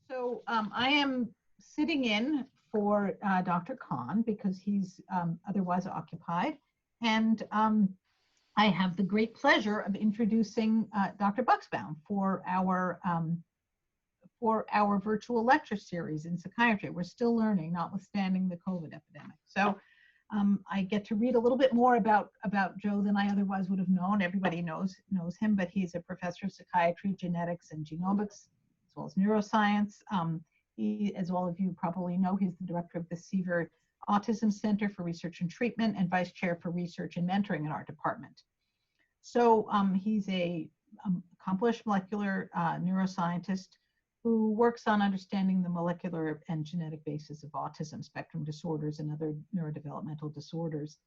So I am sitting in for Dr. Khan because he's otherwise occupied. And I have the great pleasure of introducing Dr. Buxbaum for our virtual lecture series in psychiatry. We're still learning, notwithstanding the COVID epidemic. So I get to read a little bit more about Joe than I otherwise would have known. Everybody knows him, but he's a professor of psychiatry, genetics, and genomics, as well as neuroscience. He, as all of you probably know, he's the director of the Seaver Autism Center for Research and Treatment and vice chair for research and mentoring in our department. So he's a accomplished molecular neuroscientist who works on understanding the molecular and genetic basis of autism spectrum disorders and other neurodevelopmental disorders.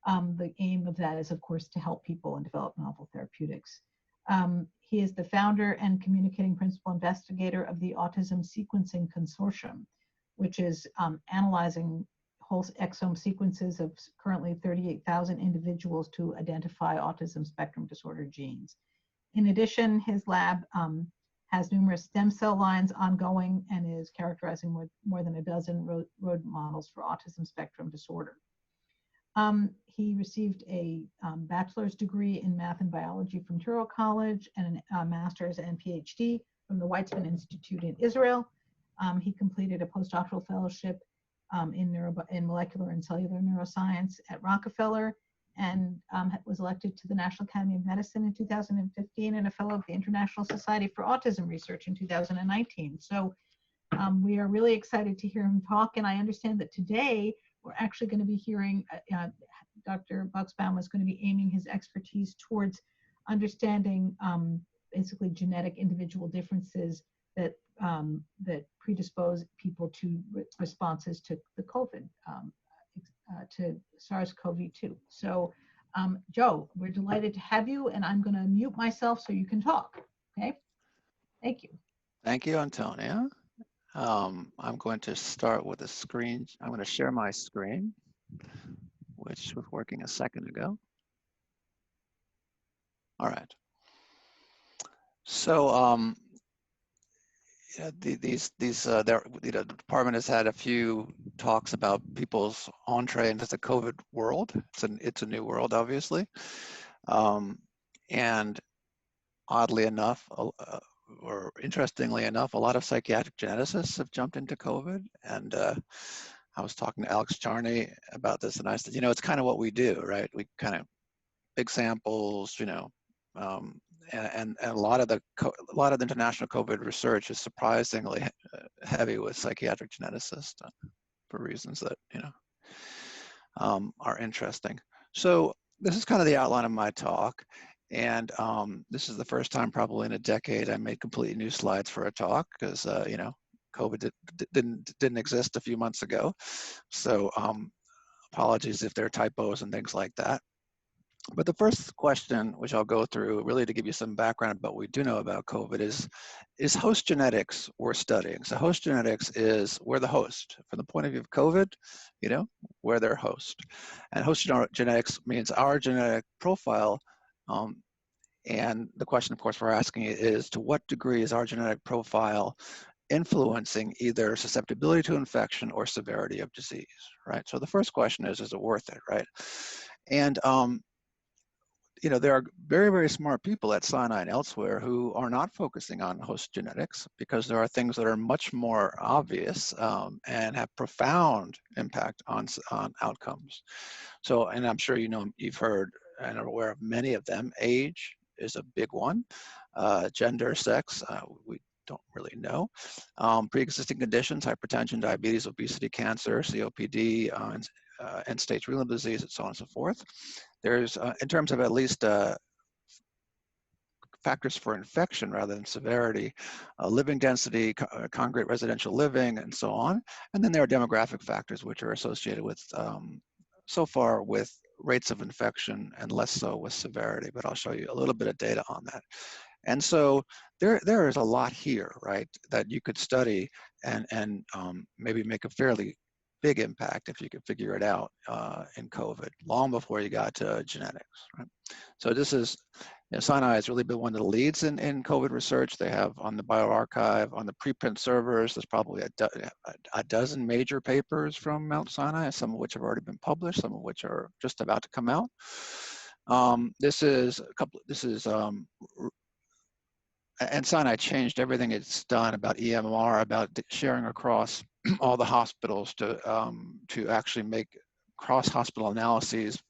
The aim of that is, of course, to help people and develop novel therapeutics. He is the founder and communicating principal investigator of the Autism Sequencing Consortium, which is analyzing whole exome sequences of currently 38,000 individuals to identify autism spectrum disorder genes. In addition, his lab has numerous stem cell lines ongoing and is characterizing more than a dozen rodent models for autism spectrum disorder. He received a bachelor's degree in math and biology from Touro College and a master's and PhD from the Weizmann Institute in Israel. He completed a postdoctoral fellowship in molecular and cellular neuroscience at Rockefeller and was elected to the National Academy of Medicine in 2015 and a fellow of the International Society for Autism Research in 2019. So we are really excited to hear him talk, and I understand that today we're actually going to be hearing Dr. Buxbaum is going to be aiming his expertise towards understanding basically genetic individual differences that that predispose people to responses to the COVID, to SARS-CoV-2. So Joe, we're delighted to have you, and I'm going to mute myself so you can talk. Okay, thank you. Thank you, Antonia. I'm going to start with a screen. I'm going to share my screen, which was working a second ago. All right. So the department has had a few talks about people's entree into the COVID world. It's a new world, obviously, and oddly enough, or interestingly enough, a lot of psychiatric geneticists have jumped into COVID. And I was talking to Alex Charney about this, and I said, it's kind of what we do, right? We kind of big samples, and a lot of the international COVID research is surprisingly heavy with psychiatric geneticists for reasons that are interesting. So this is kind of the outline of my talk. And this is the first time probably in a decade I made completely new slides for a talk because, COVID didn't exist a few months ago. So apologies if there are typos and things like that. But the first question, which I'll go through really to give you some background about what we do know about COVID is host genetics we're studying. So host genetics is we're the host. From the point of view of COVID, we're their host. And host genetics means our genetic profile. And the question, of course, we're asking is to what degree is our genetic profile influencing either susceptibility to infection or severity of disease, right? So the first question is it worth it, right? And, there are very, very smart people at Sinai and elsewhere who are not focusing on host genetics because there are things that are much more obvious and have profound impact on outcomes. So, and I'm sure you've heard and are aware of many of them. Age is a big one. Gender, sex, we don't really know. Pre-existing conditions, hypertension, diabetes, obesity, cancer, COPD, end-stage renal disease, and so on and so forth. There's, in terms of at least factors for infection rather than severity, living density, congregate residential living, and so on. And then there are demographic factors which are associated with, so far, with rates of infection and less so with severity, but I'll show you a little bit of data on that. And so there is a lot here, right, that you could study and maybe make a fairly big impact if you could figure it out in COVID, long before you got to genetics, right? So this is Sinai has really been one of the leads in COVID research. They have on the bioRxiv, on the preprint servers, there's probably a dozen major papers from Mount Sinai, some of which have already been published, some of which are just about to come out. And Sinai changed everything it's done about EMR, about sharing across all the hospitals to actually make cross-hospital analyses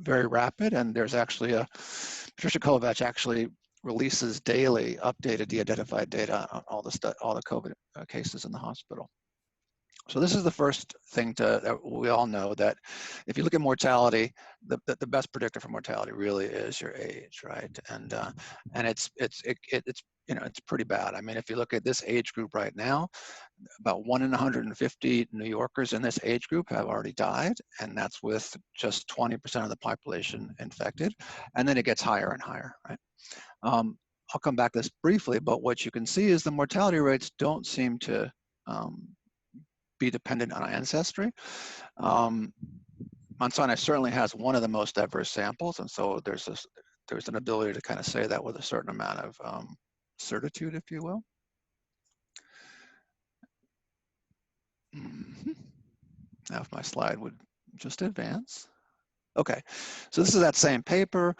very rapid. And there's actually Patricia Kovacs actually releases daily updated de-identified data on all the COVID cases in the hospital. So this is the first thing that we all know, that if you look at mortality, the best predictor for mortality really is your age, right? And it's pretty bad. I mean, if you look at this age group right now, about 1 in 150 New Yorkers in this age group have already died, and that's with just 20% of the population infected, and then it gets higher and higher, right? I'll come back to this briefly, but what you can see is the mortality rates don't seem to be dependent on ancestry. Mount Sinai certainly has one of the most diverse samples, and so there's an ability to kind of say that with a certain amount of certitude, if you will. Now if my slide would just advance. Okay, so this is that same paper.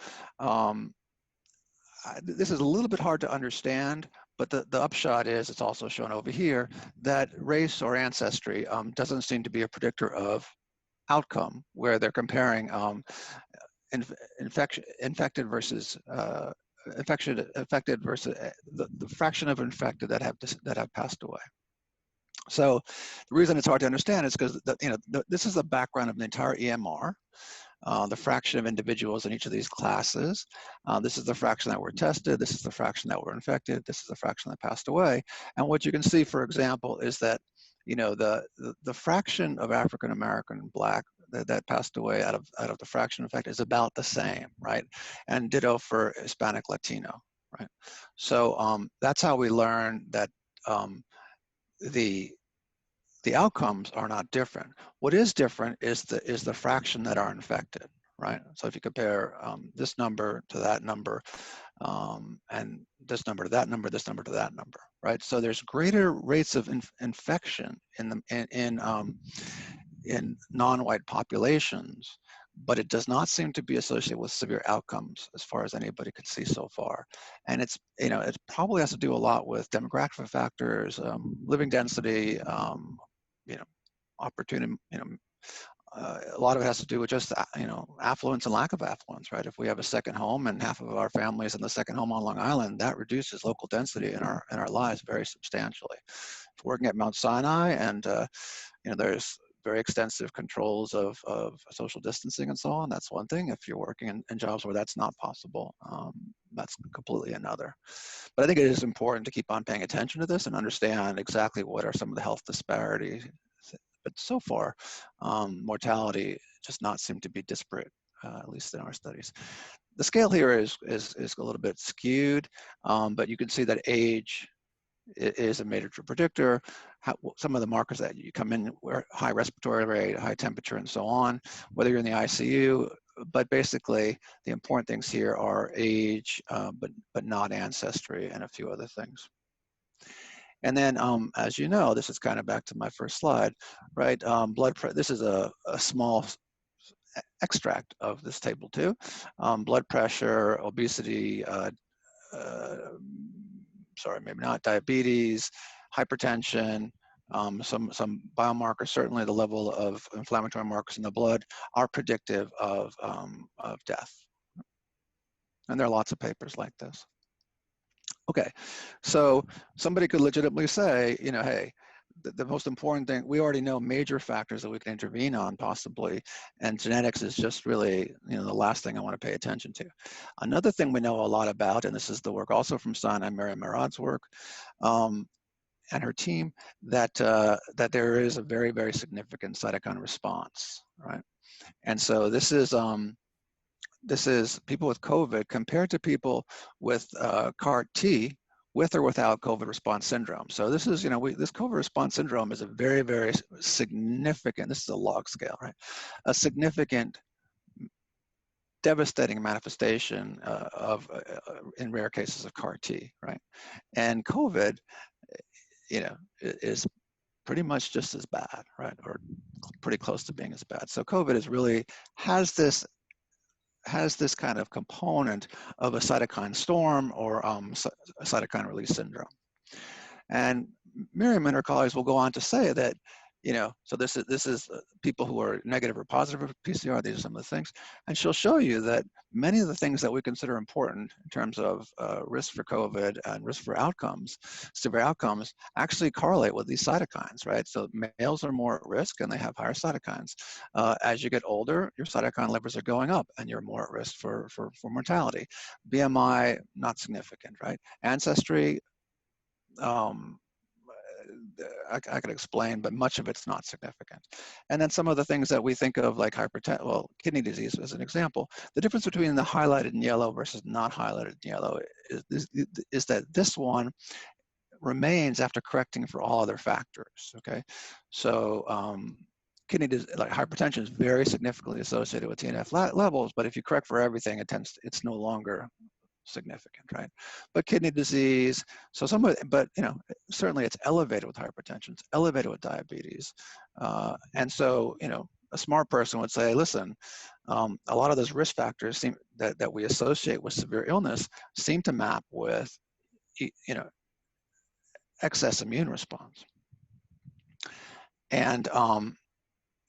This is a little bit hard to understand, but the upshot is, it's also shown over here, that race or ancestry doesn't seem to be a predictor of outcome, where they're comparing infected versus affected versus the fraction of infected that have passed away. So the reason it's hard to understand is because this is the background of the entire EMR. The fraction of individuals in each of these classes. This is the fraction that were tested. This is the fraction that were infected. This is the fraction that passed away. And what you can see, for example, is that the fraction of African American Black that passed away out of the fraction infected is about the same, right? And ditto for Hispanic Latino, right? So that's how we learn that the outcomes are not different. What is different is the fraction that are infected, right? So if you compare this number to that number, and this number to that number, this number to that number, right? So there's greater rates of infection in non-white populations, but it does not seem to be associated with severe outcomes as far as anybody could see so far. And it probably has to do a lot with demographic factors, living density, opportunity, a lot of it has to do with just, affluence and lack of affluence, right? If we have a second home and half of our families in the second home on Long Island, that reduces local density in our lives very substantially. If we're working at Mount Sinai and, there's very extensive controls of social distancing and so on, that's one thing. If you're working in jobs where that's not possible, that's completely another. But I think it is important to keep on paying attention to this and understand exactly what are some of the health disparities. But so far, mortality does not seem to be disparate, at least in our studies. The scale here is a little bit skewed, but you can see that age is a major predictor. Some of the markers that you come in, high respiratory rate, high temperature, and so on, whether you're in the ICU. But basically, the important things here are age, but not ancestry, and a few other things. And then, as you know, this is kind of back to my first slide, right? This is a small extract of this table too. Blood pressure, obesity, sorry, maybe not, diabetes, hypertension, some biomarkers, certainly the level of inflammatory markers in the blood are predictive of death. And there are lots of papers like this. Okay, so somebody could legitimately say, hey, the most important thing, we already know major factors that we can intervene on possibly, and genetics is just really, the last thing I want to pay attention to. Another thing we know a lot about, and this is the work also from Sinai, Miriam Marad's work, and her team, that there is a very, very significant cytokine response, right? And so this is people with COVID compared to people with CAR-T, with or without COVID response syndrome. So this is, this COVID response syndrome is a very, very significant, this is a log scale, right? A significant devastating manifestation in rare cases of CAR T, right? And COVID, is pretty much just as bad, right? Or pretty close to being as bad. So COVID is really has this kind of component of a cytokine storm or a cytokine release syndrome. And Miriam and her colleagues will go on to say that, so this is people who are negative or positive for PCR. These are some of the things, and she'll show you that many of the things that we consider important in terms of risk for COVID and risk for outcomes, severe outcomes, actually correlate with these cytokines, right? So males are more at risk and they have higher cytokines. As you get older, your cytokine levels are going up and you're more at risk for mortality. BMI, not significant, right? Ancestry, I could explain, but much of it's not significant. And then some of the things that we think of like hypertension, well, kidney disease as an example. The difference between the highlighted in yellow versus not highlighted in yellow is that this one remains after correcting for all other factors, okay? So kidney disease, like hypertension is very significantly associated with TNF levels, but if you correct for everything, it's no longer significant, right? But kidney disease, so but certainly it's elevated with hypertension, it's elevated with diabetes, and so a smart person would say, listen, a lot of those risk factors that we associate with severe illness seem to map with excess immune response. And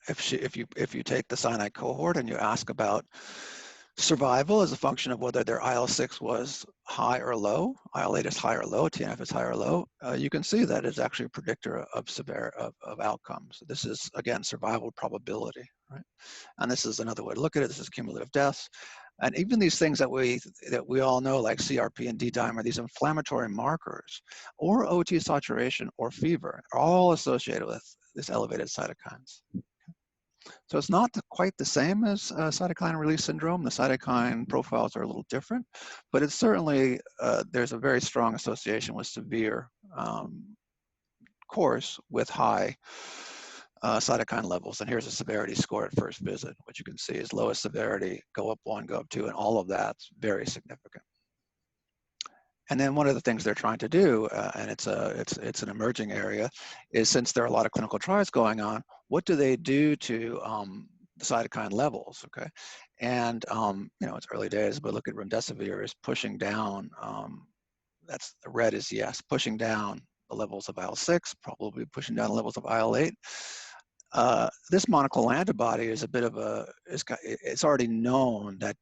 if you take the cyanide cohort and you ask about survival as a function of whether their IL-6 was high or low, IL-8 is high or low, TNF is high or low, you can see that it's actually a predictor of outcomes. This is, again, survival probability, right? And this is another way to look at it. This is cumulative deaths. And even these things that we all know, like CRP and D-dimer, these inflammatory markers, or OT saturation or fever, are all associated with this elevated cytokines. So it's not quite the same as cytokine release syndrome. The cytokine profiles are a little different, but it's certainly, there's a very strong association with severe course with high cytokine levels. And here's a severity score at first visit. What you can see is lowest severity, go up 1, go up 2, and all of that's very significant. And then one of the things they're trying to do, and it's an emerging area, is since there are a lot of clinical trials going on, what do they do to the cytokine levels? Okay, and it's early days, but look at remdesivir is pushing down. That's the red is yes, pushing down the levels of IL-6, probably pushing down the levels of IL-8. This monoclonal antibody is a bit of it's already known that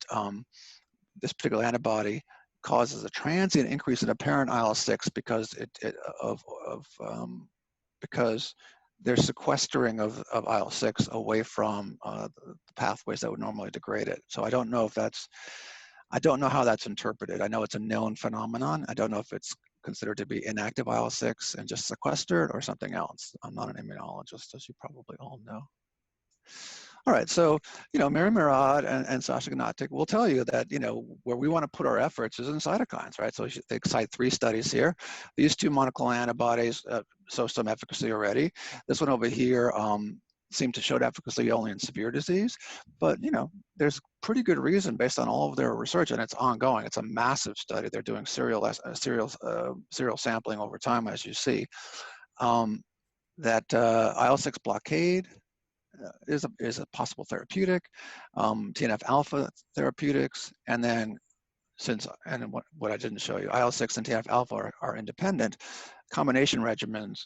this particular antibody causes a transient increase in apparent IL-6 because because there's sequestering of IL-6 away from the pathways that would normally degrade it. So I don't know how that's interpreted. I know it's a known phenomenon. I don't know if it's considered to be inactive IL-6 and just sequestered or something else. I'm not an immunologist, as you probably all know. All right, so, Miriam Murad and Sasha Gnatic will tell you that, where we want to put our efforts is in cytokines, right? So they cite 3 studies here. These 2 monoclonal antibodies show some efficacy already. This one over here seemed to show efficacy only in severe disease, but, there's pretty good reason based on all of their research, and it's ongoing. It's a massive study. They're doing serial sampling over time, as you see, that IL-6 blockade is a possible therapeutic, TNF alpha therapeutics, and then what I didn't show you, IL-6 and TNF alpha are independent combination regimens.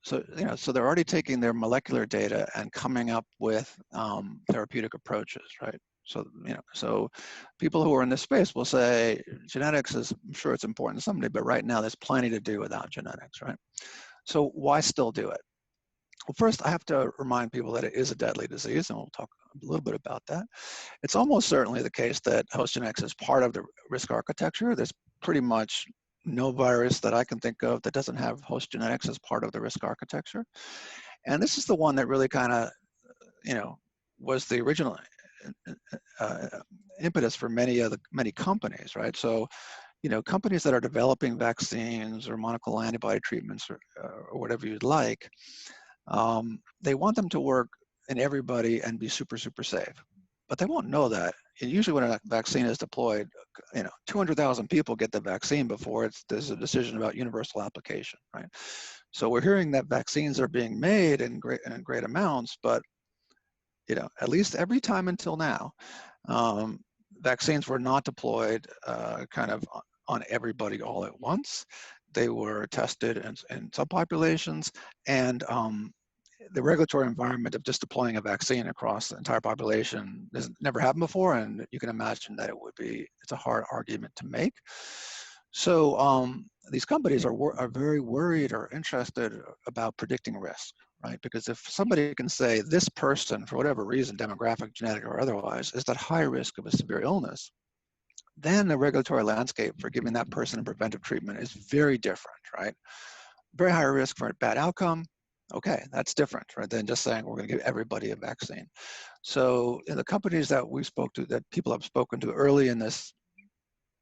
So so they're already taking their molecular data and coming up with therapeutic approaches, right? So so people who are in this space will say genetics is, I'm sure it's important someday, but right now there's plenty to do without genetics, right? So why still do it? Well, first, I have to remind people that it is a deadly disease, and we'll talk a little bit about that. It's almost certainly the case that host genetics is part of the risk architecture. There's pretty much no virus that I can think of that doesn't have host genetics as part of the risk architecture. And this is the one that really kind of, was the original impetus for many companies, right? So, companies that are developing vaccines or monoclonal antibody treatments or whatever you'd like, they want them to work in everybody and be super, super safe. But they won't know that usually when a vaccine is deployed, 200,000 people get the vaccine before there's a decision about universal application, right? So we're hearing that vaccines are being made in great amounts, but at least every time until now, vaccines were not deployed kind of on everybody all at once. They were tested in subpopulations, and the regulatory environment of just deploying a vaccine across the entire population has never happened before, and you can imagine that it's a hard argument to make. So these companies are very worried or interested about predicting risk, right? Because if somebody can say this person, for whatever reason, demographic, genetic, or otherwise, is at high risk of a severe illness, then the regulatory landscape for giving that person a preventive treatment is very different, right? Very high risk for a bad outcome. Okay, that's different, right, than just saying we're going to give everybody a vaccine. So in the companies that we spoke to, that people have spoken to early in this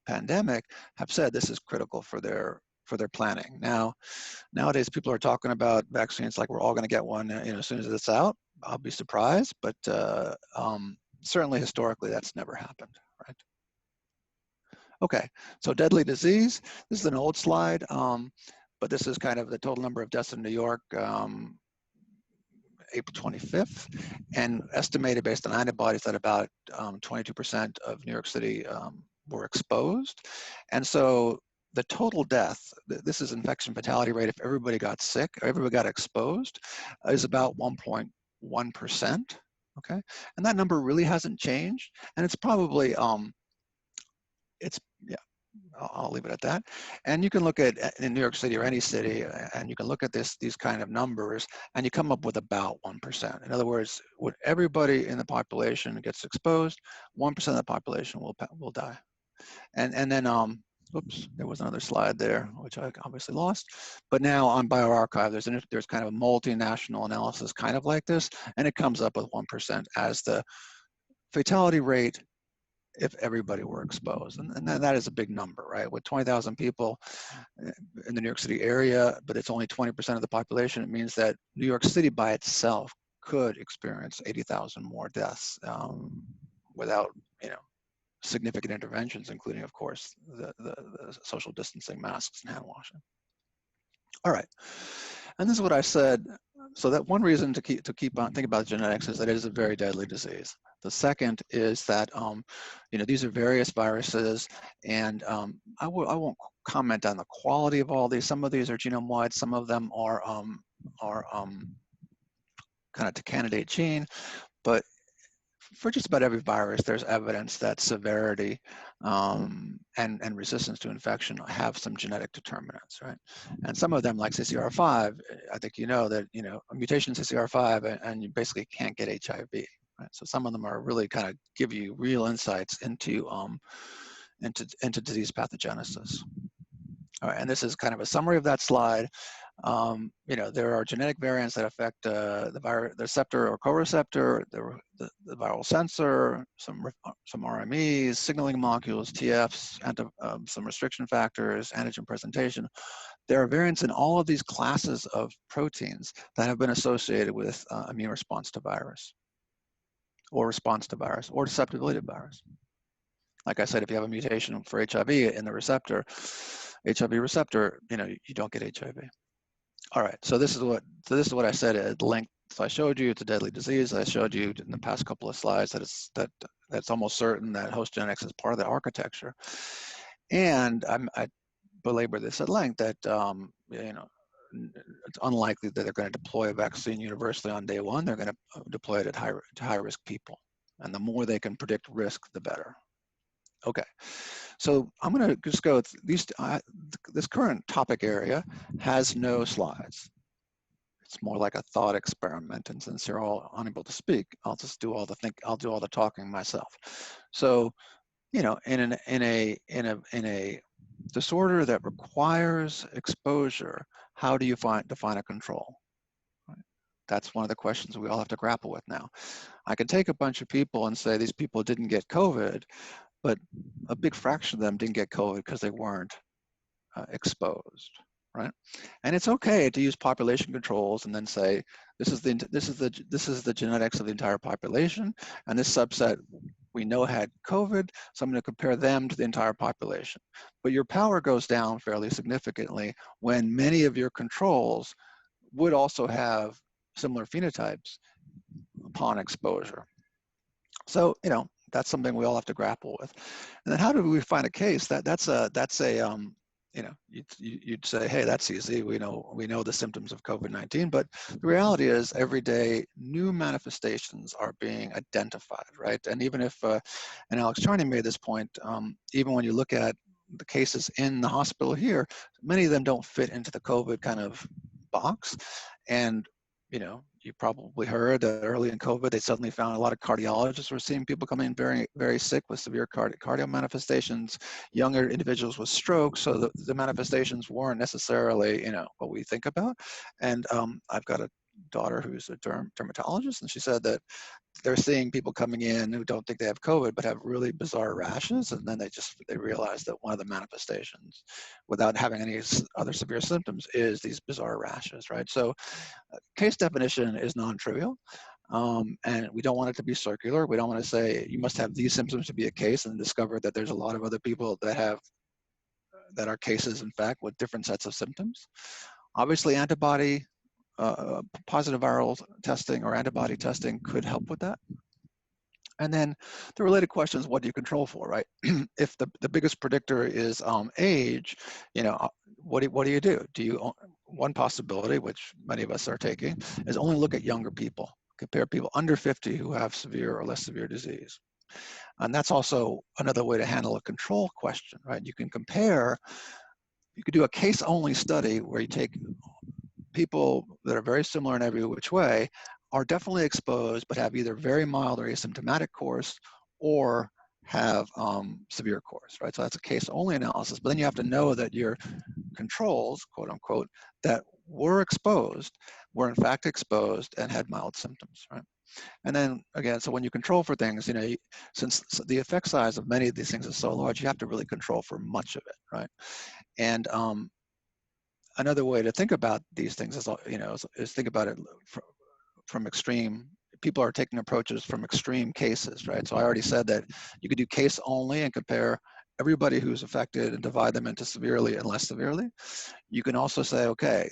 pandemic, have said this is critical for their planning. Now, nowadays people are talking about vaccines like we're all going to get one, as soon as it's out. I'll be surprised, but certainly historically that's never happened, right? Okay, so deadly disease. This is an old slide, but this is kind of the total number of deaths in New York, April 25th, and estimated based on antibodies that about 22% of New York City were exposed. And so the total death, this is infection fatality rate if everybody got sick, or everybody got exposed, is about 1.1%, okay? And that number really hasn't changed, and it's probably, I'll leave it at that. And you can look at in New York City or any city, and you can look at these kind of numbers, and you come up with about 1%. In other words, when everybody in the population gets exposed, 1% of the population will die. And then, oops, there was another slide there, which I obviously lost. But now on bioRxiv, there's kind of a multinational analysis kind of like this, and it comes up with 1% as the fatality rate if everybody were exposed. And that is a big number, right? With 20,000 people in the New York City area, but it's only 20% of the population, it means that New York City by itself could experience 80,000 more deaths without, significant interventions, including, of course, the social distancing, masks, and hand washing. All right, and this is what I said. So that one reason to keep on thinking about genetics is that it is a very deadly disease. The second is that these are various viruses, and I won't comment on the quality of all these. Some of these are genome-wide. Some of them are kind of to candidate gene, but for just about every virus, there's evidence that severity and resistance to infection have some genetic determinants, right? And some of them, like CCR5, I think that a mutation in CCR5, and you basically can't get HIV. Right? So some of them are really kind of give you real insights into disease pathogenesis. All right, and this is kind of a summary of that slide. There are genetic variants that affect the receptor or co-receptor, the viral sensor, some RMEs, signaling molecules, TFs, some restriction factors, antigen presentation. There are variants in all of these classes of proteins that have been associated with immune response to virus, or response to virus, or susceptibility to virus. Like I said, if you have a mutation for HIV in the receptor, HIV receptor, you don't get HIV. All right, so this is what I said at length. So I showed you it's a deadly disease. I showed you in the past couple of slides that that's almost certain that host genetics is part of the architecture. And I belabor this at length that it's unlikely that they're going to deploy a vaccine universally on day one. They're going to deploy it at high risk people, and the more they can predict risk, the better. Okay, so I'm going to just go with these. This current topic area has no slides. It's more like a thought experiment, and since you're all unable to speak, I'll just do all the talking myself. So, in a disorder that requires exposure, how do you define a control? Right? That's one of the questions we all have to grapple with now. I can take a bunch of people and say these people didn't get COVID, but a big fraction of them didn't get COVID because they weren't exposed, right? And it's okay to use population controls and then say this is the genetics of the entire population, and this subset we know had COVID, so I'm going to compare them to the entire population. But your power goes down fairly significantly when many of your controls would also have similar phenotypes upon exposure. So, that's something we all have to grapple with. And then how do we find a case? That's a you'd say, hey, that's easy. We know the symptoms of COVID-19, but the reality is every day new manifestations are being identified, right? And even if, and Alex Charney made this point, even when you look at the cases in the hospital here, many of them don't fit into the COVID kind of box. And you probably heard that early in COVID, they suddenly found a lot of cardiologists were seeing people coming in very, very sick with severe cardio manifestations, younger individuals with stroke. So the manifestations weren't necessarily, what we think about. And I've got a daughter who's a dermatologist, and she said that they're seeing people coming in who don't think they have COVID, but have really bizarre rashes. And then they realize that one of the manifestations, without having any other severe symptoms, is these bizarre rashes, right? So case definition is non-trivial. And we don't want it to be circular. We don't want to say you must have these symptoms to be a case and discover that there's a lot of other people that are cases, in fact, with different sets of symptoms. Obviously, positive viral testing or antibody testing could help with that. And then the related question is, what do you control for, right? If the biggest predictor is age, what do you do? One possibility, which many of us are taking, is only look at younger people, compare people under 50 who have severe or less severe disease. And that's also another way to handle a control question, right? You could do a case-only study where you take people that are very similar in every which way, are definitely exposed, but have either very mild or asymptomatic course or have severe course, right? So that's a case-only analysis, but then you have to know that your controls, quote unquote, that were exposed, were in fact exposed and had mild symptoms, right? And then again, so when you control for things, since the effect size of many of these things is so large, you have to really control for much of it, right? And another way to think about these things is think about it from extreme. People are taking approaches from extreme cases, right? So I already said that you could do case only and compare everybody who's affected and divide them into severely and less severely. You can also say, okay,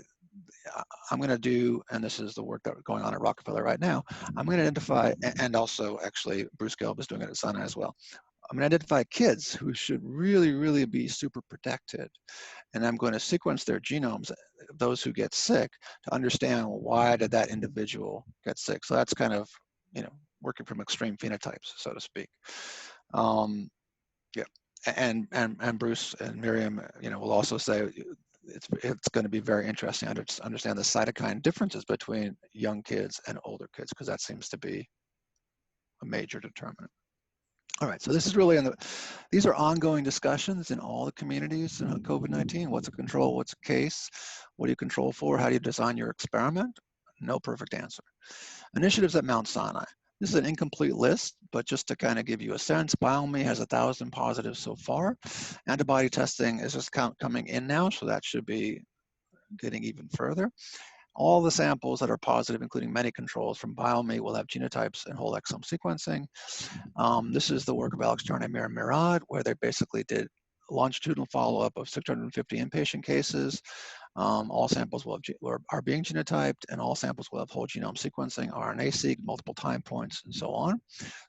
I'm going to do, and this is the work that's going on at Rockefeller right now, I'm going to identify, and also actually Bruce Gelb is doing it at Sinai as well. I'm going to identify kids who should really, really be super protected. And I'm going to sequence their genomes, those who get sick, to understand why did that individual get sick. So that's kind of, working from extreme phenotypes, so to speak. Yeah, and Bruce and Miriam, will also say it's going to be very interesting to understand the cytokine differences between young kids and older kids, because that seems to be a major determinant. All right, so this is really these are ongoing discussions in all the communities on COVID-19. What's a control? What's a case? What do you control for? How do you design your experiment? No perfect answer. Initiatives at Mount Sinai. This is an incomplete list, but just to kind of give you a sense, BioMe has 1,000 positives so far. Antibody testing is just coming in now, so that should be getting even further. All the samples that are positive, including many controls from BioMe, will have genotypes and whole exome sequencing. This is the work of Alex Charney and Mirad, where they basically did longitudinal follow-up of 650 inpatient cases. All samples are being genotyped, and all samples will have whole genome sequencing, RNA-seq, multiple time points, and so on.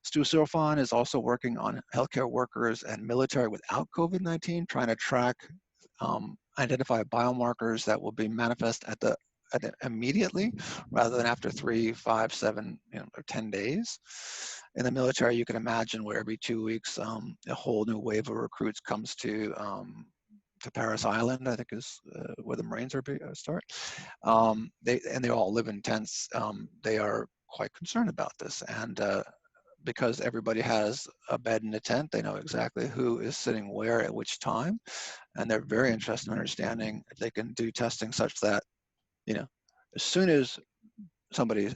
Stu Sirfan is also working on healthcare workers and military without COVID-19, trying to track, identify biomarkers that will be manifest immediately rather than after 3, 5, 7, or 10 days. In the military, you can imagine where every 2 weeks a whole new wave of recruits comes to Paris Island, I think is where the Marines start. They all live in tents. They are quite concerned about this, and because everybody has a bed in a tent, they know exactly who is sitting where at which time, and they're very interested in understanding if they can do testing such that as soon as somebody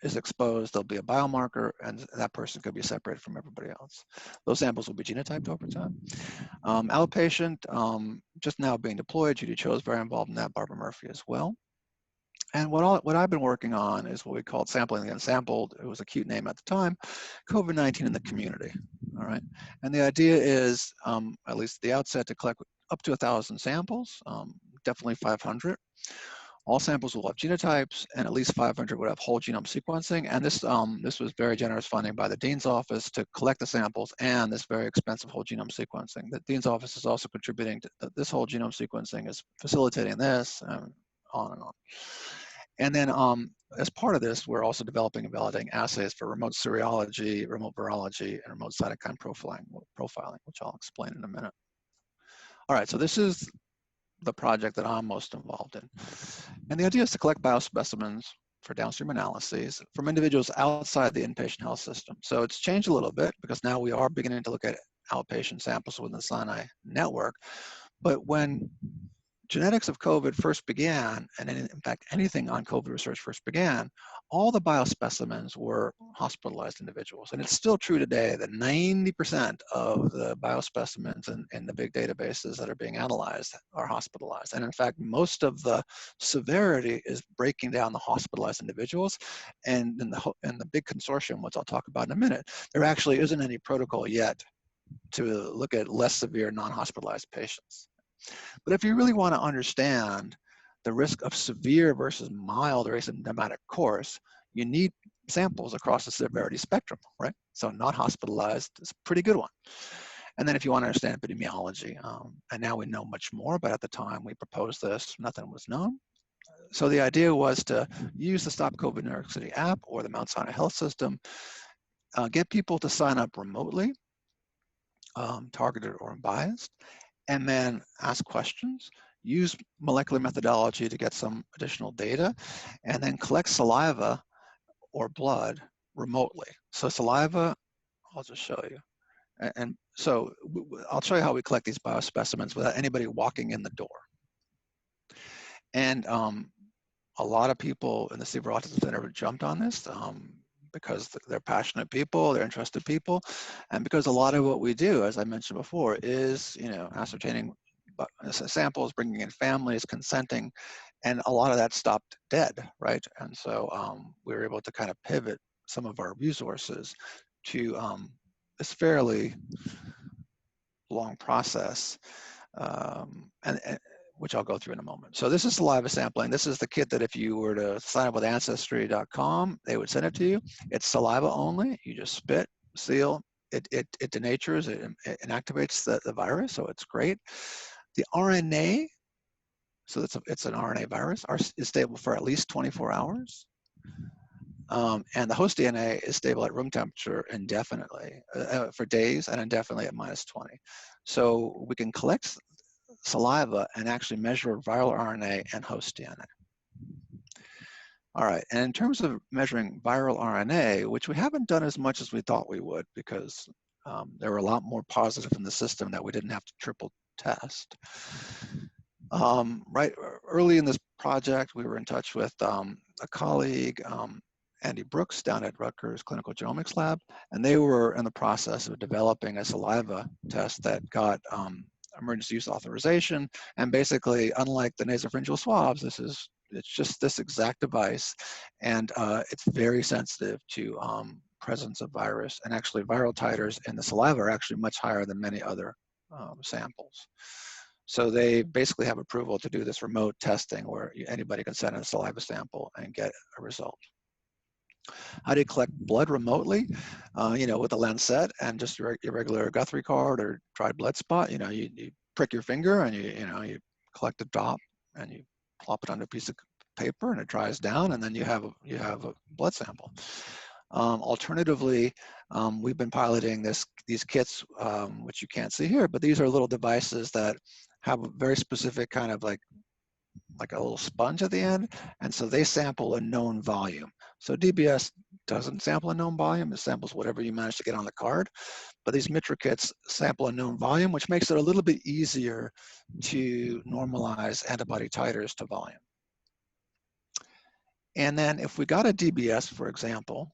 is exposed, there'll be a biomarker, and that person could be separated from everybody else. Those samples will be genotyped over time. Outpatient, just now being deployed. Judy Cho is very involved in that, Barbara Murphy as well. And what I've been working on is what we called sampling the unsampled. It was a cute name at the time, COVID-19 in the community. All right. And the idea is, at least at the outset, to collect up to 1,000 samples, definitely 500. All samples will have genotypes, and at least 500 would have whole genome sequencing. And this was very generous funding by the Dean's Office to collect the samples and this very expensive whole genome sequencing. The Dean's Office is also contributing to this whole genome sequencing, is facilitating this, and on and on. And then as part of this, we're also developing and validating assays for remote serology, remote virology, and remote cytokine profiling, which I'll explain in a minute. All right, so this is the project that I'm most involved in. And the idea is to collect biospecimens for downstream analyses from individuals outside the inpatient health system. So it's changed a little bit because now we are beginning to look at outpatient samples within the Sinai network. But when genetics of COVID first began, and in fact anything on COVID research first began, all the biospecimens were hospitalized individuals. And it's still true today that 90% of the biospecimens in the big databases that are being analyzed are hospitalized. And in fact, most of the severity is breaking down the hospitalized individuals. And in the big consortium, which I'll talk about in a minute, there actually isn't any protocol yet to look at less severe non-hospitalized patients. But if you really want to understand the risk of severe versus mild or asymptomatic course, you need samples across the severity spectrum, right? So not hospitalized is a pretty good one. And then if you want to understand epidemiology, and now we know much more, but at the time we proposed this, nothing was known. So the idea was to use the Stop COVID New York City app or the Mount Sinai Health System, get people to sign up remotely, targeted or unbiased, and then ask questions, use molecular methodology to get some additional data, and then collect saliva or blood remotely. So saliva, I'll just show you. And so I'll show you how we collect these biospecimens without anybody walking in the door. And a lot of people in the Seaver Autism Center jumped on this because they're passionate people, they're interested people, and because a lot of what we do, as I mentioned before, is ascertaining samples, bringing in families, consenting, and a lot of that stopped dead, right? And so we were able to kind of pivot some of our resources to this fairly long process, which I'll go through in a moment. So this is saliva sampling. This is the kit that if you were to sign up with Ancestry.com, they would send it to you. It's saliva only. You just spit, seal, it denatures, it inactivates the virus, so it's great. The RNA, so it's an RNA virus, is stable for at least 24 hours. And the host DNA is stable at room temperature indefinitely, for days, and indefinitely at -20. So we can collect saliva and actually measure viral RNA and host DNA. All right, and in terms of measuring viral RNA, which we haven't done as much as we thought we would because there were a lot more positive in the system that we didn't have to triple test. Right early in this project, we were in touch with a colleague, Andy Brooks, down at Rutgers Clinical Genomics Lab, and they were in the process of developing a saliva test that got emergency use authorization. And basically, unlike the nasopharyngeal swabs, it's just this exact device, and it's very sensitive to presence of virus. And actually, viral titers in the saliva are actually much higher than many other samples. So they basically have approval to do this remote testing where anybody can send in a saliva sample and get a result. How do you collect blood remotely? With a lancet and just your regular Guthrie card or dried blood spot. You prick your finger and you collect a drop and you plop it on a piece of paper and it dries down, and then you have a blood sample. Alternatively, we've been piloting these kits, which you can't see here, but these are little devices that have a very specific kind of like a little sponge at the end, and so they sample a known volume. So DBS doesn't sample a known volume, it samples whatever you manage to get on the card, but these Mitra kits sample a known volume, which makes it a little bit easier to normalize antibody titers to volume. And then if we got a DBS, for example,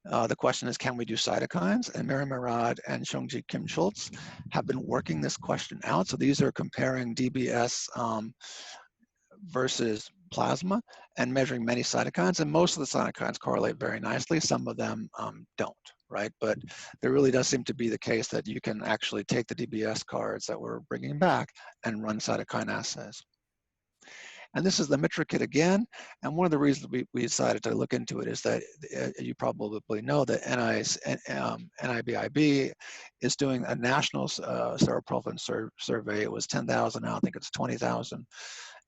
the question is, can we do cytokines? And Mary Murad and Shungji Kim Schultz have been working this question out. So these are comparing DBS versus plasma and measuring many cytokines, and most of the cytokines correlate very nicely. Some of them don't, right? But there really does seem to be the case that you can actually take the DBS cards that we're bringing back and run cytokine assays. And this is the Mitra kit again. And one of the reasons we decided to look into it is that you probably know that NIBIB is doing a national seroprevalence survey. It was 10,000, now I think it's 20,000.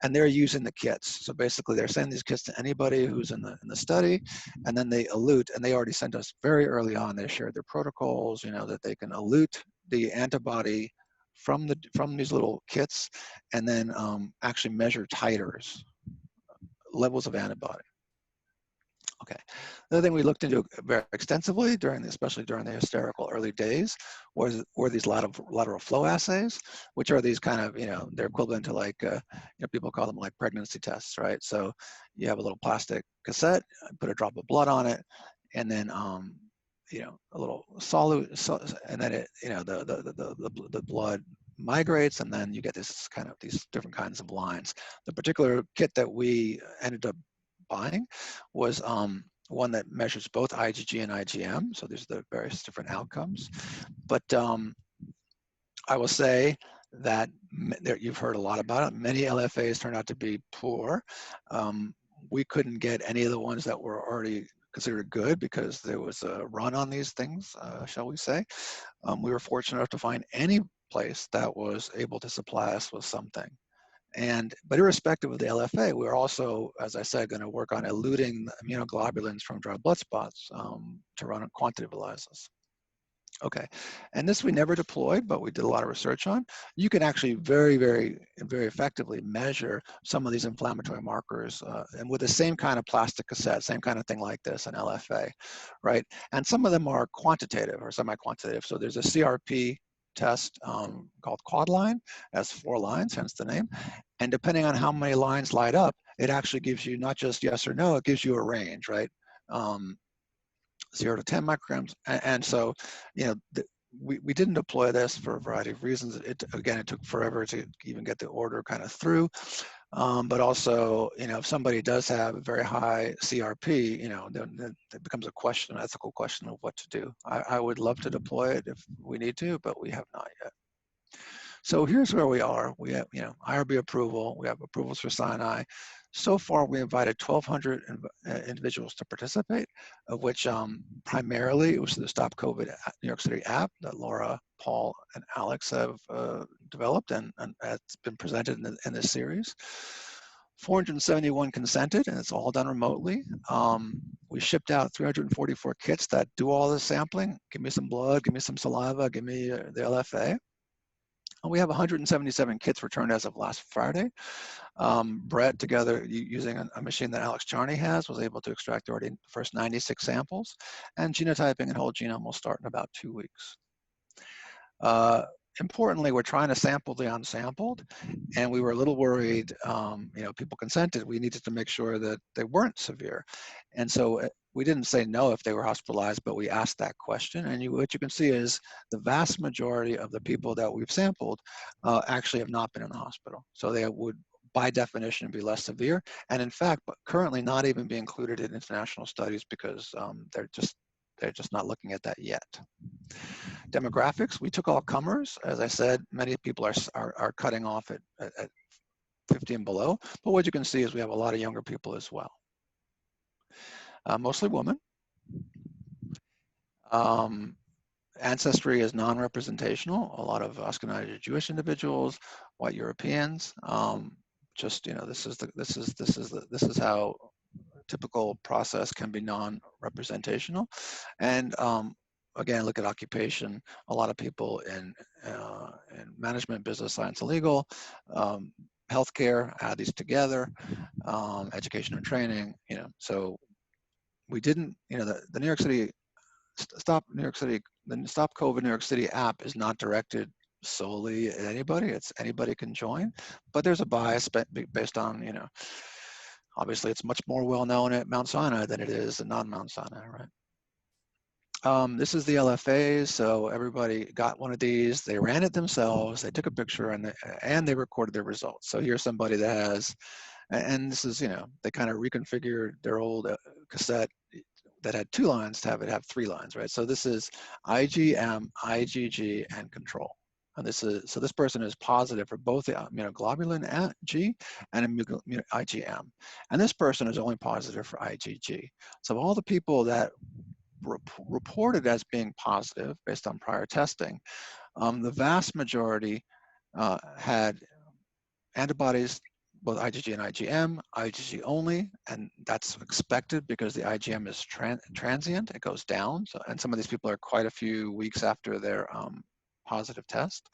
And they're using the kits. So basically they're sending these kits to anybody who's in the study, and then they elute, and they already sent us very early on, they shared their protocols, you know, that they can elute the antibody from these little kits, and then actually measure titers, levels of antibody. Okay. The other thing we looked into very extensively especially during the hysterical early days were these lateral flow assays, which are these kind of, you know, they're equivalent to like, you know, people call them like pregnancy tests, right? So you have a little plastic cassette, put a drop of blood on it, and then, you know, a little solute, and then it, you know, the blood migrates, and then you get this kind of, these different kinds of lines. The particular kit that we ended up buying was one that measures both IgG and IgM. So there's the various different outcomes. But I will say that you've heard a lot about it. Many LFAs turned out to be poor. We couldn't get any of the ones that were already considered good because there was a run on these things, shall we say. We were fortunate enough to find any place that was able to supply us with something. But irrespective of the LFA, we're also, as I said, going to work on eluting immunoglobulins from dry blood spots to run quantitative analysis. Okay, and this we never deployed, but we did a lot of research on. You can actually very, very, very effectively measure some of these inflammatory markers, and with the same kind of plastic cassette, same kind of thing like this, an LFA, right? And some of them are quantitative or semi-quantitative. So there's a CRP test called Quadline, has 4 lines, hence the name. And depending on how many lines light up, it actually gives you not just yes or no, it gives you a range, right? 0 to 10 micrograms. And so, you know, we didn't deploy this for a variety of reasons. Again, it took forever to even get the order kind of through. But also, you know, if somebody does have a very high CRP, you know, then it becomes a question, an ethical question of what to do. I would love to deploy it if we need to, but we have not yet. So here's where we are. We have, you know, IRB approval. We have approvals for Sinai. So far, we invited 1,200 individuals to participate, of which primarily it was the Stop COVID New York City app that Laura, Paul, and Alex have developed, and it's been presented in this series. 471 consented, and it's all done remotely. We shipped out 344 kits that do all the sampling. Give me some blood, give me some saliva, give me the LFA. We have 177 kits returned as of last Friday. Brett, together using a machine that Alex Charney has, was able to extract already the first 96 samples, and genotyping and whole genome will start in about 2 weeks. Importantly, we're trying to sample the unsampled, and we were a little worried, you know, people consented. We needed to make sure that they weren't severe. And so we didn't say no if they were hospitalized, but we asked that question. And what you can see is the vast majority of the people that we've sampled actually have not been in the hospital. So they would, by definition, be less severe. And in fact, but currently not even be included in international studies because they're just not looking at that yet. Demographics, we took all comers. As I said, many people are cutting off at 50 and below. But what you can see is we have a lot of younger people as well. Mostly women. Ancestry is non-representational. A lot of Ashkenazi Jewish individuals, white Europeans. Just, you know, this is how typical process can be non-representational. And again, look at occupation. A lot of people in management, business, science, and legal, healthcare, add these together, education and training, you know. So we didn't, you know, the New York City, the Stop COVID New York City app is not directed solely at anybody. It's anybody can join, but there's a bias based on, you know, obviously it's much more well known at Mount Sinai than it is at non-Mount Sinai, right? This is the LFAs, so everybody got one of these. They ran it themselves. They took a picture and they recorded their results. So here's somebody that has, And this is, they kind of reconfigured their old cassette that had 2 lines to have 3 lines, right? So this is IgM, IgG, and control. And so this person is positive for both the immunoglobulin G and IgM. And this person is only positive for IgG. So all the people that reported as being positive based on prior testing, the vast majority had antibodies, both IgG and IgM, IgG only, and that's expected because the IgM is transient, it goes down. So, and some of these people are quite a few weeks after their positive test.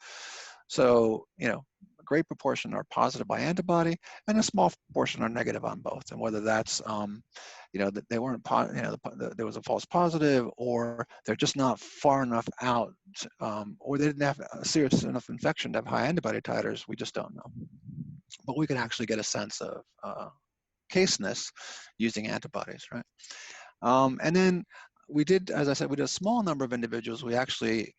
So, a great proportion are positive by antibody, and a small portion are negative on both. And whether that's, that they weren't, there was a false positive, or they're just not far enough out, or they didn't have a serious enough infection to have high antibody titers, we just don't know. But we can actually get a sense of caseness using antibodies, right? And then we did, as I said, we did a small number of individuals. We actually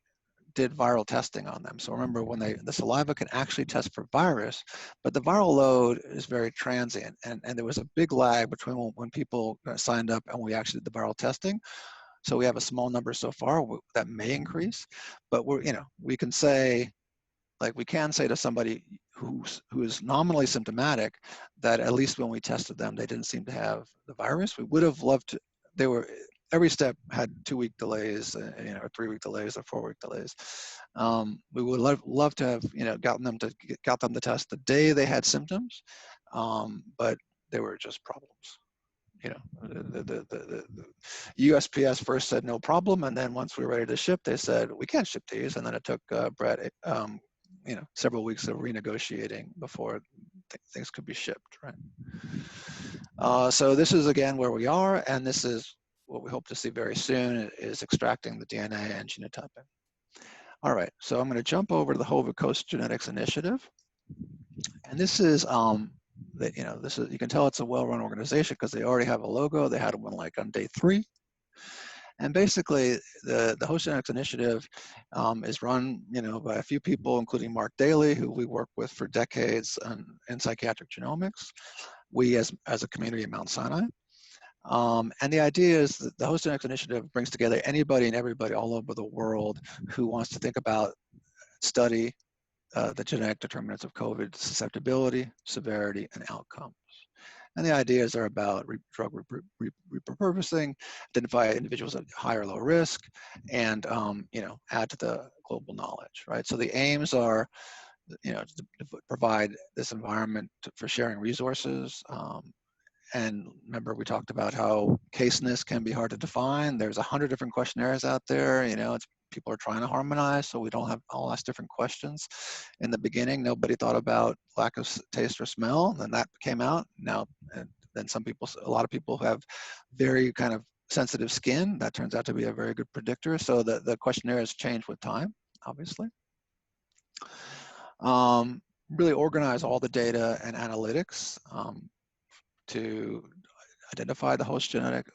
did viral testing on them. So remember, when the saliva can actually test for virus, but the viral load is very transient, and there was a big lag between when people signed up and we actually did the viral testing. So we have a small number so far that may increase, but we can say, like we can say to somebody who is nominally symptomatic that at least when we tested them, they didn't seem to have the virus. We would have loved to, every step had 2-week delays, or 3-week delays, or 4-week delays. We would love to have, got them to test the day they had symptoms, but they were just problems. The USPS first said no problem, and then once we were ready to ship, they said we can't ship these, and then it took Brett, several weeks of renegotiating before things could be shipped, right? So this is again where we are, and this is what we hope to see very soon, is extracting the DNA and genotyping. All right, so I'm going to jump over to the Hova Coast Genetics Initiative, and this is you can tell it's a well-run organization because they already have a logo. They had one like on day 3. And basically, the Host Genetics Initiative is run, by a few people, including Mark Daly, who we work with for decades in psychiatric genomics. We, as a community at Mount Sinai. And the idea is that the Host Genetics Initiative brings together anybody and everybody all over the world who wants to think about, study the genetic determinants of COVID susceptibility, severity, and outcomes. And the ideas are about drug repurposing, identify individuals at high or low risk, and add to the global knowledge, right? So the aims are, to provide this environment for sharing resources. And remember, we talked about how caseness can be hard to define. There's 100 different questionnaires out there. People are trying to harmonize, so we don't have all these different questions. In the beginning, nobody thought about lack of taste or smell, and that came out. Now, and then a lot of people who have very kind of sensitive skin, that turns out to be a very good predictor. So the questionnaires change with time, obviously. Really organize all the data and analytics to identify the host genetic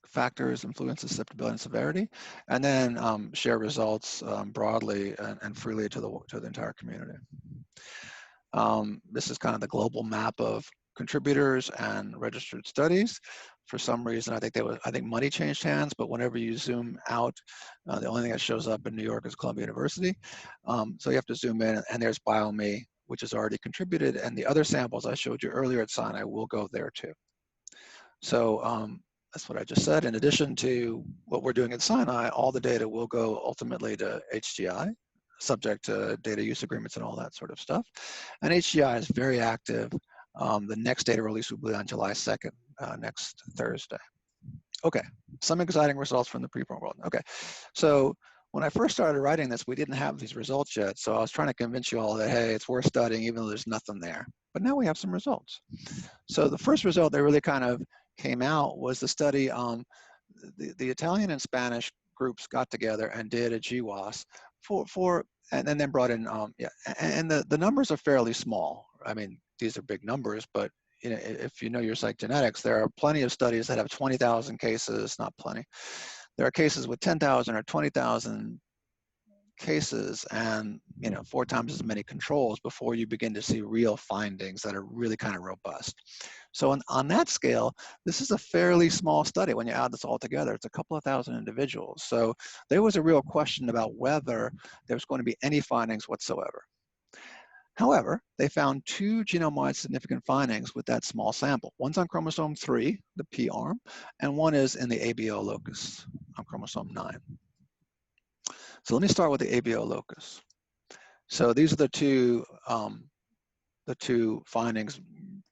factors, influences, susceptibility, and severity, and then share results broadly and freely to the entire community. This is kind of the global map of contributors and registered studies. For some reason, I think money changed hands, but whenever you zoom out, the only thing that shows up in New York is Columbia University. So you have to zoom in, and there's BioMe, which has already contributed, and the other samples I showed you earlier at Sinai will go there too. So that's what I just said. In addition to what we're doing at Sinai, all the data will go ultimately to HGI, subject to data use agreements and all that sort of stuff. And HGI is very active. The next data release will be on July 2nd, next Thursday. Okay, some exciting results from the preprint world. Okay, so when I first started writing this, we didn't have these results yet. So I was trying to convince you all that, hey, it's worth studying even though there's nothing there. But now we have some results. So the first result that really kind of came out was the study, the Italian and Spanish groups got together and did a GWAS and then brought in, and the numbers are fairly small. I mean, these are big numbers, but if you know your psych genetics, there are plenty of studies that have 20,000 cases, not plenty. There are cases with 10,000 or 20,000 cases and 4 times as many controls before you begin to see real findings that are really kind of robust. So on that scale, this is a fairly small study. When you add this all together, it's a couple of thousand individuals. So there was a real question about whether there's going to be any findings whatsoever. However, they found 2 genome-wide significant findings with that small sample. One's on chromosome 3, the P arm, and one is in the ABO locus on chromosome 9. So let me start with the ABO locus. So these are the two findings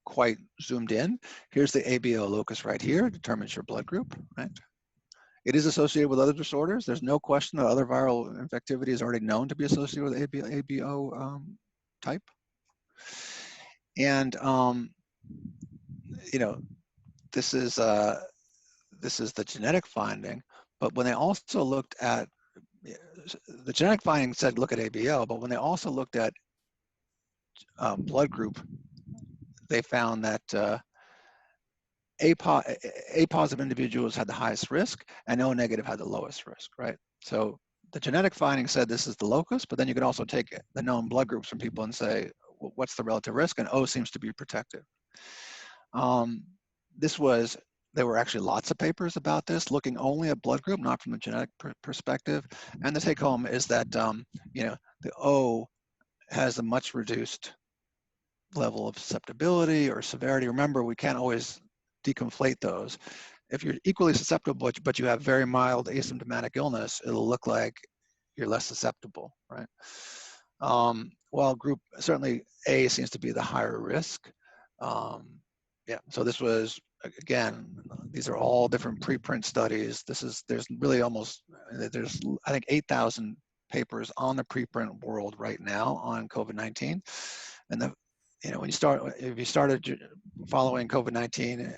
quite zoomed in. Here's the ABO locus right here, determines your blood group, right? It is associated with other disorders. There's no question that other viral infectivity is already known to be associated with ABO type. And this is the genetic finding. But when they also looked at the genetic finding said look at ABO, but when they also looked at blood group, they found that A positive individuals had the highest risk and O negative had the lowest risk, right? So the genetic finding said this is the locus, but then you could also take the known blood groups from people and say, well, what's the relative risk? And O seems to be protective. There were actually lots of papers about this, looking only at blood group, not from the genetic perspective. And the take home is that, the O has a much reduced level of susceptibility or severity. Remember, we can't always deconflate those. If you're equally susceptible, but you have very mild asymptomatic illness, it'll look like you're less susceptible, right? While group, certainly A seems to be the higher risk. So this was, again, these are all different preprint studies. There's really almost, there's I think 8,000 papers on the preprint world right now on COVID-19. And if you started following COVID-19,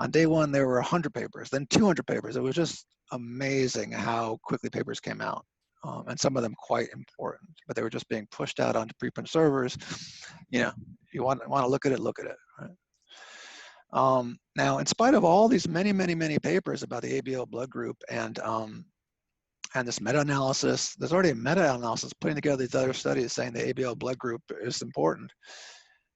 on day 1 there were 100 papers, then 200 papers. It was just amazing how quickly papers came out, and some of them quite important. But they were just being pushed out onto preprint servers. You want to look at it, right? Now, in spite of all these many papers about the ABO blood group and this meta-analysis, there's already a meta-analysis putting together these other studies saying the ABO blood group is important.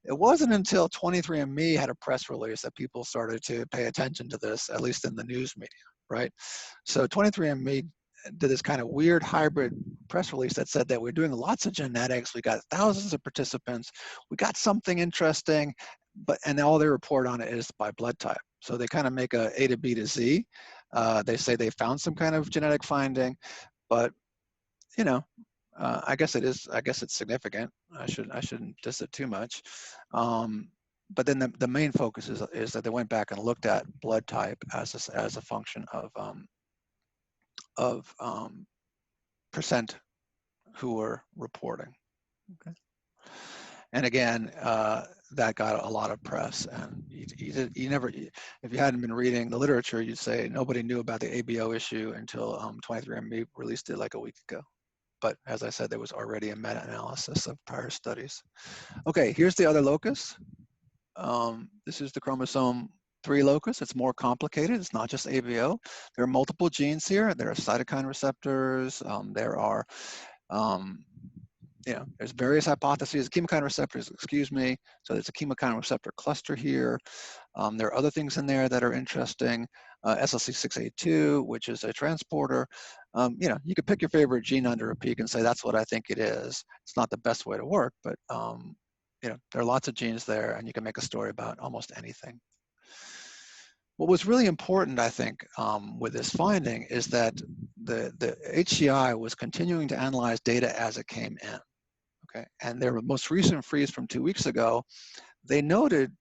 It wasn't until 23andMe had a press release that people started to pay attention to this, at least in the news media, right? So 23andMe did this kind of weird hybrid press release that said that we're doing lots of genetics, we got thousands of participants, we got something interesting, and all they report on it is by blood type. So they kind of make a to B to Z. They say they found some kind of genetic finding, but I guess it's significant. I shouldn't diss it too much. But then the main focus is that they went back and looked at blood type as a function of percent who were reporting. Okay. And again, that got a lot of press, and you never, if you hadn't been reading the literature, you'd say nobody knew about the ABO issue until 23andMe released it like a week ago. But as I said, there was already a meta-analysis of prior studies. Okay, here's the other locus. This is the chromosome 3 locus. It's more complicated. It's not just ABO. There are multiple genes here. There are cytokine receptors. There are there's various hypotheses, chemokine receptors, excuse me. So there's a chemokine receptor cluster here. There are other things in there that are interesting. SLC6A2, which is a transporter. You could pick your favorite gene under a peak and say, that's what I think it is. It's not the best way to work, but there are lots of genes there, and you can make a story about almost anything. What was really important, I think, with this finding is that the HCI was continuing to analyze data as it came in. Okay, and their most recent freeze from 2 weeks ago, they noted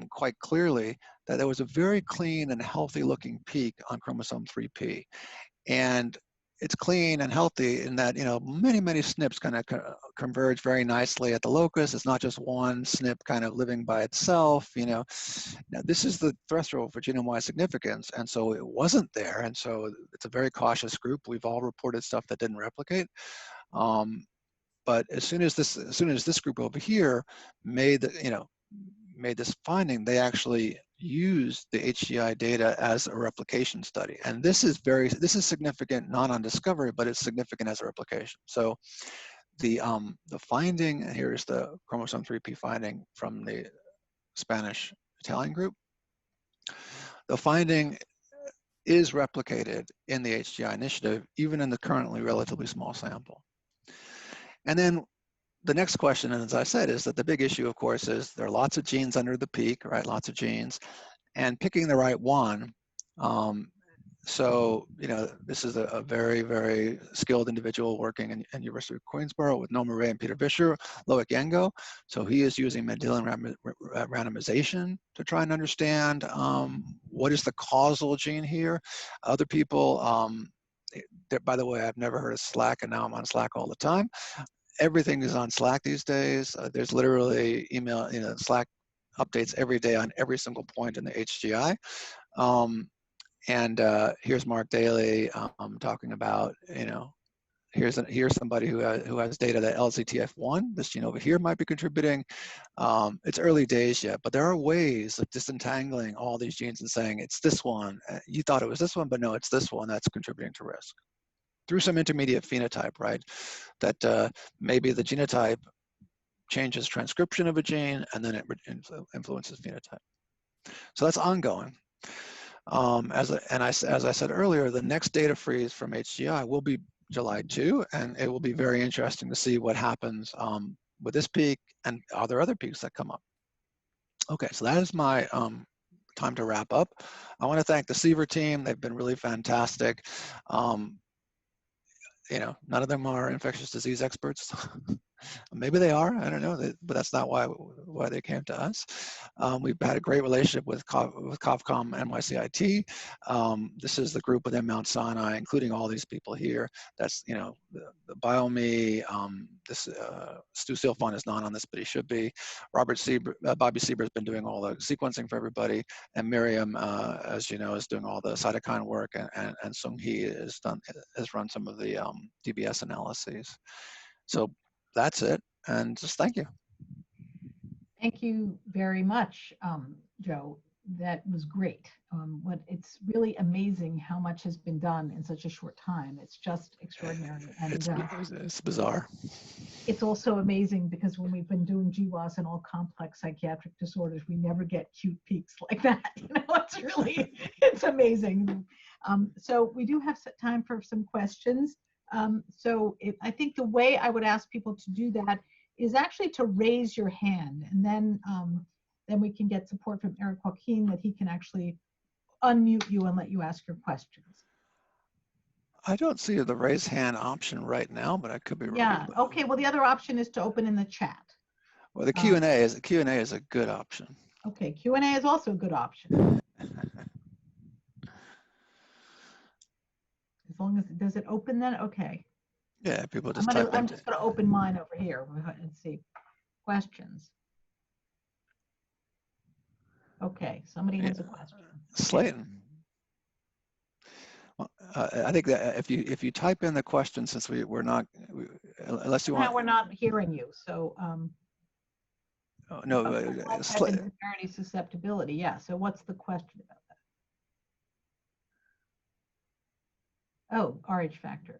quite clearly that there was a very clean and healthy looking peak on chromosome 3P. And it's clean and healthy in that, many SNPs kind of converge very nicely at the locus. It's not just one SNP kind of living by itself, Now, this is the threshold for genome-wide significance, and so it wasn't there, and so it's a very cautious group. We've all reported stuff that didn't replicate. But as soon as this group over here made made this finding, they actually used the HGI data as a replication study. And this is significant, not on discovery, but it's significant as a replication. So the finding, here's the chromosome 3p finding from the Spanish Italian group. The finding is replicated in the HGI initiative, even in the currently relatively small sample. And then the next question, and as I said, is that the big issue, of course, is there are lots of genes under the peak, right? Lots of genes, and picking the right one. So, you know, this is a very, very skilled individual working in University of Queensborough with Noah Murray and Peter Vischer, Loic Yengo. So he is using Mendelian randomization to try and understand what is the causal gene here. Other people, by the way, I've never heard of Slack, and now I'm on Slack all the time. Everything is on Slack these days. There's literally email, you know, Slack updates every day on every single point in the HGI. Here's Mark Daly talking about, you know, here's somebody who has data that LZTF1, this gene over here, might be contributing. It's early days yet, but there are ways of disentangling all these genes and saying it's this one. You thought it was this one, but no, it's this one that's contributing to risk. Through some intermediate phenotype, right? That maybe the genotype changes transcription of a gene and then it influences phenotype. So that's ongoing. As I said earlier, the next data freeze from HGI will be July 2, and it will be very interesting to see what happens with this peak and are there other peaks that come up. Okay, so that is my time to wrap up. I want to thank the Seaver team. They've been really fantastic. You know, none of them are infectious disease experts. Maybe they are, I don't know, but that's not why they came to us. We've had a great relationship with COVCOM NYCIT. This is the group within Mount Sinai, including all these people here. That's, you know, the BioMe, Stu Silfon is not on this, but he should be. Bobby Seaver has been doing all the sequencing for everybody. And Miriam, as you know, is doing all the cytokine work, and Sung Hee has run some of the DBS analyses. So that's it, and just thank you. Thank you very much, Joe. That was great. It's really amazing how much has been done in such a short time. It's just extraordinary. And it's bizarre. It's also amazing because when we've been doing GWAS and all complex psychiatric disorders, we never get cute peaks like that. You know, it's amazing. So we do have time for some questions. I think the way I would ask people to do that is actually to raise your hand, and then we can get support from Eric Joaquin that he can actually unmute you and let you ask your questions. I don't see the raise hand option right now, but I could be wrong. Yeah. Okay. Well, the other option is to open in the chat. Well, the Q&A is a good option. Okay. Q&A is also a good option. As long as does it open then? Okay. Yeah, people just I'm just going to open mine over here and see questions. Okay, somebody has a question. Slayton. Well, I think that if you type in the question, since we're not unless you want. Now we're not hearing you, so. No. Severity susceptibility. Yeah. So what's the question about that? Oh, RH factor.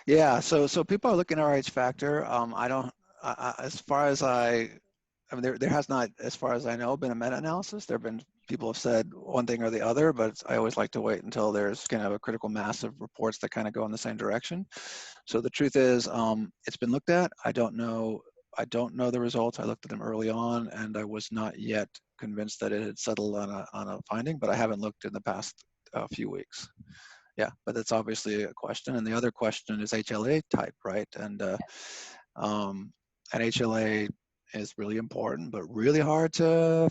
Yeah, so people are looking at RH factor. As far as I mean, there has not, as far as I know, been a meta-analysis. There have been people have said one thing or the other, but I always like to wait until there's kind of a critical mass of reports that kind of go in the same direction. So the truth is, it's been looked at. I don't know the results. I looked at them early on, and I was not yet convinced that it had settled on a finding, but I haven't looked in the past few weeks. Yeah, but that's obviously a question. And the other question is HLA type, right? And HLA is really important, but really hard to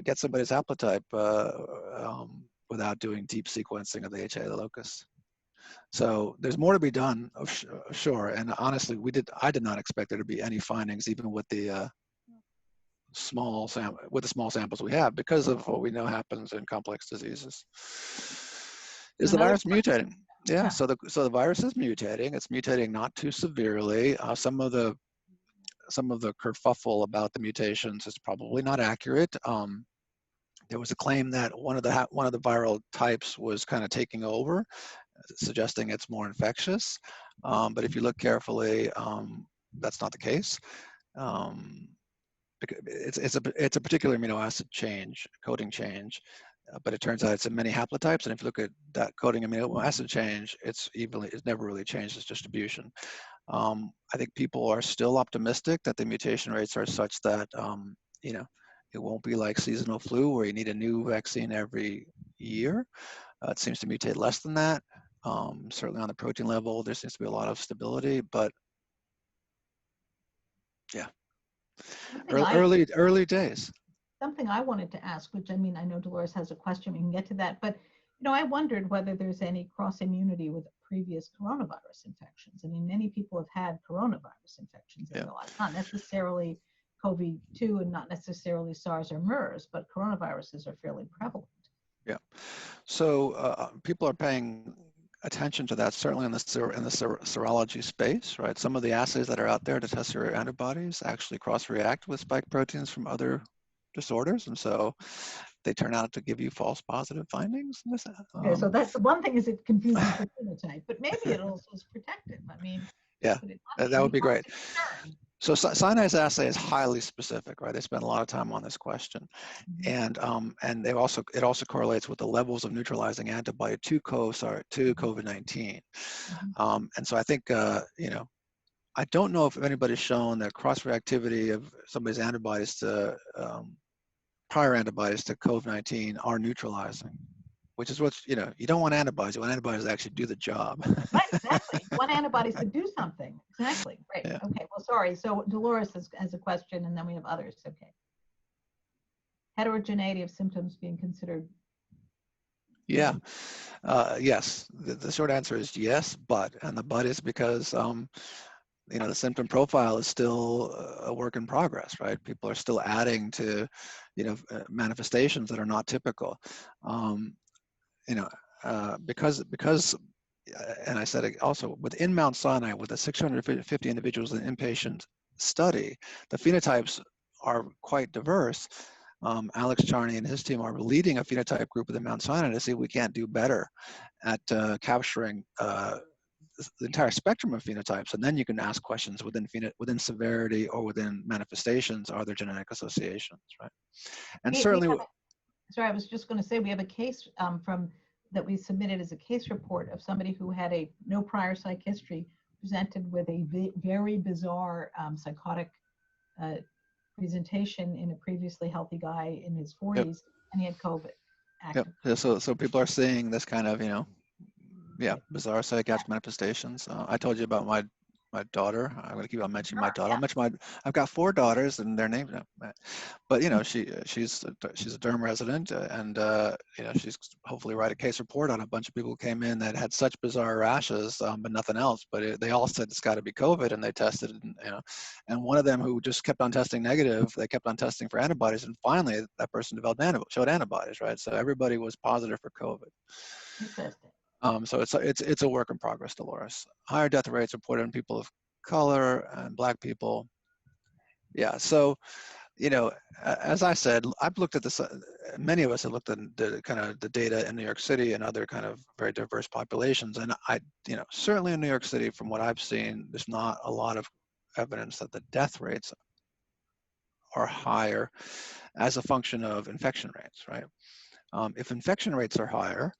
get somebody's haplotype without doing deep sequencing of the HLA locus. So there's more to be done, sure. And honestly, I did not expect there to be any findings, even with the small samples we have, because of what we know happens in complex diseases. Is the virus mutating? Yeah, so the virus is mutating. It's mutating not too severely. Some of the some of the kerfuffle about the mutations is probably not accurate. There was a claim that one of the viral types was kind of taking over, suggesting it's more infectious. But if you look carefully, that's not the case. It's a particular amino acid change, coding change, but it turns out it's in many haplotypes. And if you look at that coding amino acid change, it's never really changed its distribution. I think people are still optimistic that the mutation rates are such that it won't be like seasonal flu where you need a new vaccine every year. It seems to mutate less than that. Certainly on the protein level, there seems to be a lot of stability, but yeah, early days. Something I wanted to ask, which I mean, I know Dolores has a question, we can get to that, but I wondered whether there's any cross immunity with previous coronavirus infections. I mean, many people have had coronavirus infections in their life, not necessarily COVID-2 and not necessarily SARS or MERS, but coronaviruses are fairly prevalent. Yeah, so people are paying attention to that, certainly in the serology space, right? Some of the assays that are out there to test your antibodies actually cross-react with spike proteins from other disorders, and so they turn out to give you false positive findings. Okay, so that's the one thing, is it confuses the phenotype, but maybe it also is protective. I mean, yeah, that would be great. So Sinai's assay is highly specific, right? They spent a lot of time on this question, and it also correlates with the levels of neutralizing antibody to COVID-19, and so I think I don't know if anybody's shown that cross-reactivity of somebody's antibodies to prior antibodies to COVID-19 are neutralizing, which is what, you don't want antibodies. You want antibodies to actually do the job. Right, exactly. You want antibodies to do something. Exactly. Right. Yeah. Okay. Well, sorry. So Dolores has a question, and then we have others. Okay. Heterogeneity of symptoms being considered. Yeah. Yes. The short answer is yes, and the but is because the symptom profile is still a work in progress, right? People are still adding to, manifestations that are not typical. Because, and I said it also, within Mount Sinai, with the 650 individuals in inpatient study, the phenotypes are quite diverse. Alex Charney and his team are leading a phenotype group within Mount Sinai to see if we can't do better at capturing the entire spectrum of phenotypes, and then you can ask questions within severity or within manifestations. Are there genetic associations, right? And certainly, sorry, I was just going to say we have a case that we submitted as a case report of somebody who had no prior psych history, presented with a very bizarre psychotic presentation in a previously healthy guy in his 40s, and he had COVID. Yep. So people are seeing this kind of bizarre psychiatric manifestations. I told you about my daughter. I'm going to keep on mentioning my daughter. I've got 4 daughters, and their names. But she's a derm resident, and she's hopefully write a case report on a bunch of people who came in that had such bizarre rashes, but nothing else. But they all said it's got to be COVID, and they tested, and one of them who just kept on testing negative, they kept on testing for antibodies, and finally that person showed antibodies, right? So everybody was positive for COVID. Interesting. So it's a work in progress, Dolores. Higher death rates reported in people of color and Black people. Yeah, so, as I said, I've looked at this, many of us have looked at the data in New York City and other kind of very diverse populations. And certainly in New York City, from what I've seen, there's not a lot of evidence that the death rates are higher as a function of infection rates, right? If infection rates are higher,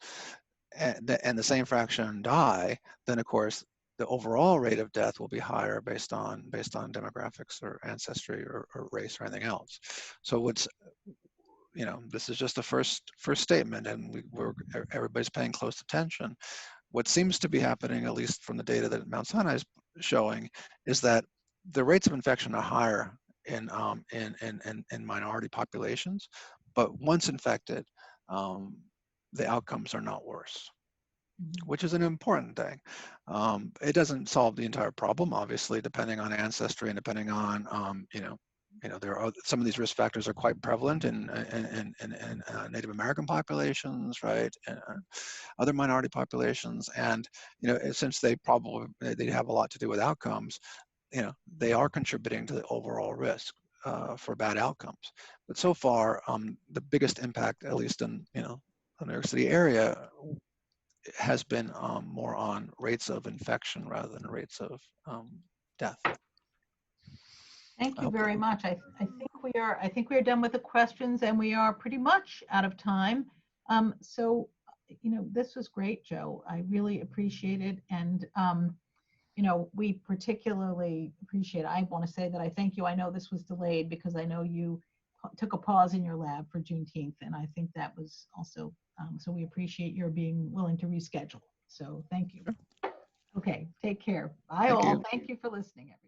and the same fraction die, then of course the overall rate of death will be higher based on demographics or ancestry or race or anything else. So this is just a first statement, and everybody's paying close attention. What seems to be happening, at least from the data that Mount Sinai is showing, is that the rates of infection are higher in minority populations, but once infected, the outcomes are not worse, which is an important thing. It doesn't solve the entire problem, obviously, depending on ancestry and depending on, there are some of these risk factors are quite prevalent in Native American populations, right, and other minority populations, and since they have a lot to do with outcomes, they are contributing to the overall risk for bad outcomes. But so far, the biggest impact, at least in the New York City area, has been more on rates of infection rather than rates of death. Thank you very much. I think we are done with the questions, and we are pretty much out of time. So, this was great, Joe. I really appreciate it, and we particularly appreciate. I want to say that I thank you. I know this was delayed because I know you took a pause in your lab for Juneteenth, and I think that was also. So we appreciate your being willing to reschedule. So thank you. Okay, take care. Bye all. Thank you for listening, everyone.